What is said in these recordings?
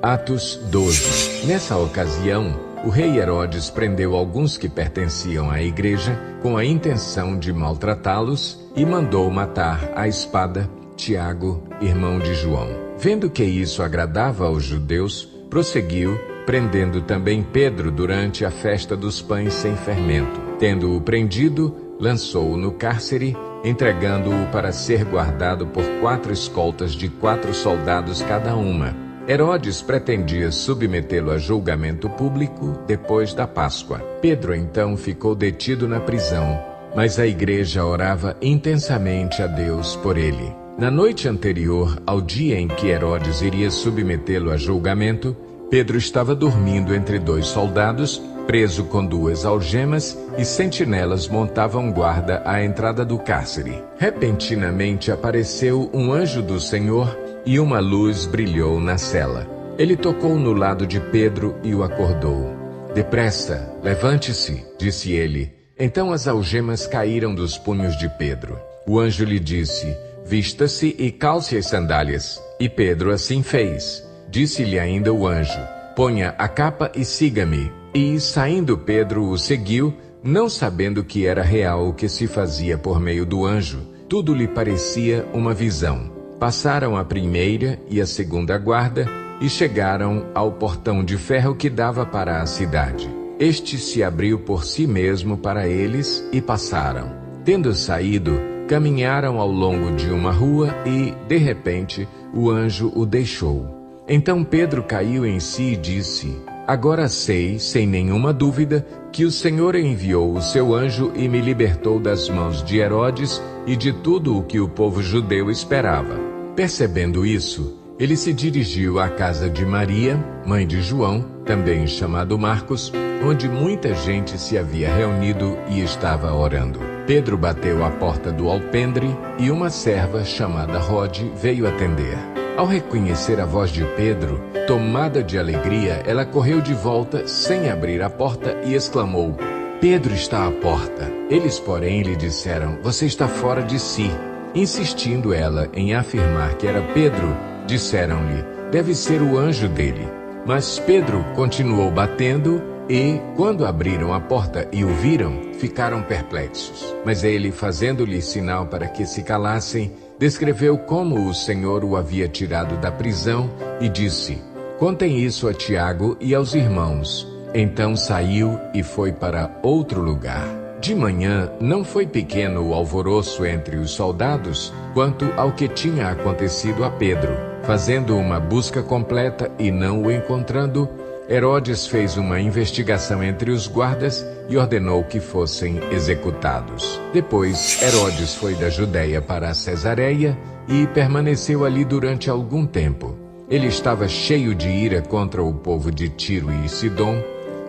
Atos 12. Nessa ocasião, o rei Herodes prendeu alguns que pertenciam à igreja com a intenção de maltratá-los e mandou matar à espada Tiago, irmão de João. Vendo que isso agradava aos judeus, prosseguiu, prendendo também Pedro durante a festa dos pães sem fermento. Tendo-o prendido, lançou-o no cárcere, entregando-o para ser guardado por 4 escoltas de 4 soldados cada uma. Herodes pretendia submetê-lo a julgamento público depois da Páscoa. Pedro então ficou detido na prisão, mas a igreja orava intensamente a Deus por ele. Na noite anterior ao dia em que Herodes iria submetê-lo a julgamento, Pedro estava dormindo entre 2 soldados, preso com 2 algemas, e sentinelas montavam guarda à entrada do cárcere. Repentinamente apareceu um anjo do Senhor e uma luz brilhou na cela. Ele tocou no lado de Pedro e o acordou. "Depressa, levante-se", disse ele. Então as algemas caíram dos punhos de Pedro. O anjo lhe disse: "Vista-se e calce as sandálias." E Pedro assim fez. Disse-lhe ainda o anjo: "Ponha a capa e siga-me." E, saindo Pedro, o seguiu, não sabendo que era real o que se fazia por meio do anjo. Tudo lhe parecia uma visão. Passaram a primeira e a segunda guarda e chegaram ao portão de ferro que dava para a cidade. Este se abriu por si mesmo para eles e passaram. Tendo saído, caminharam ao longo de uma rua e, de repente, o anjo o deixou. Então Pedro caiu em si e disse: "Agora sei, sem nenhuma dúvida, que o Senhor enviou o seu anjo e me libertou das mãos de Herodes e de tudo o que o povo judeu esperava." Percebendo isso, ele se dirigiu à casa de Maria, mãe de João, também chamado Marcos, onde muita gente se havia reunido e estava orando. Pedro bateu à porta do alpendre e uma serva chamada Rode veio atender. Ao reconhecer a voz de Pedro, tomada de alegria, ela correu de volta sem abrir a porta e exclamou: "Pedro está à porta." Eles, porém, lhe disseram: "Você está fora de si." Insistindo ela em afirmar que era Pedro, disseram-lhe: "Deve ser o anjo dele." Mas Pedro continuou batendo e, quando abriram a porta e o viram, ficaram perplexos. Mas ele, fazendo-lhe sinal para que se calassem, descreveu como o Senhor o havia tirado da prisão e disse: "Contem isso a Tiago e aos irmãos." Então saiu e foi para outro lugar. De manhã não foi pequeno o alvoroço entre os soldados quanto ao que tinha acontecido a Pedro. Fazendo uma busca completa e não o encontrando, Herodes fez uma investigação entre os guardas e ordenou que fossem executados. Depois, Herodes foi da Judeia para a Cesareia e permaneceu ali durante algum tempo. Ele estava cheio de ira contra o povo de Tiro e Sidom.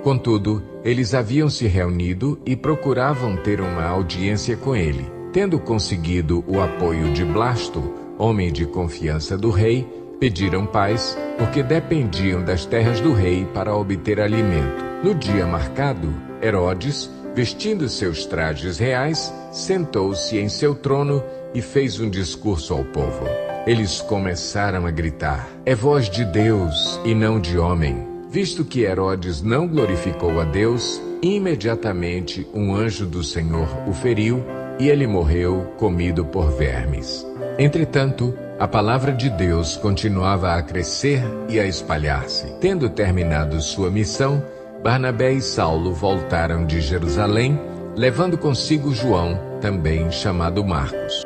Contudo, eles haviam se reunido e procuravam ter uma audiência com ele. Tendo conseguido o apoio de Blasto, homem de confiança do rei, pediram paz, porque dependiam das terras do rei para obter alimento. No dia marcado, Herodes, vestindo seus trajes reais, sentou-se em seu trono e fez um discurso ao povo. Eles começaram a gritar: "É voz de Deus e não de homem." Visto que Herodes não glorificou a Deus, imediatamente um anjo do Senhor o feriu e ele morreu comido por vermes. Entretanto, a palavra de Deus continuava a crescer e a espalhar-se. Tendo terminado sua missão, Barnabé e Saulo voltaram de Jerusalém, levando consigo João, também chamado Marcos.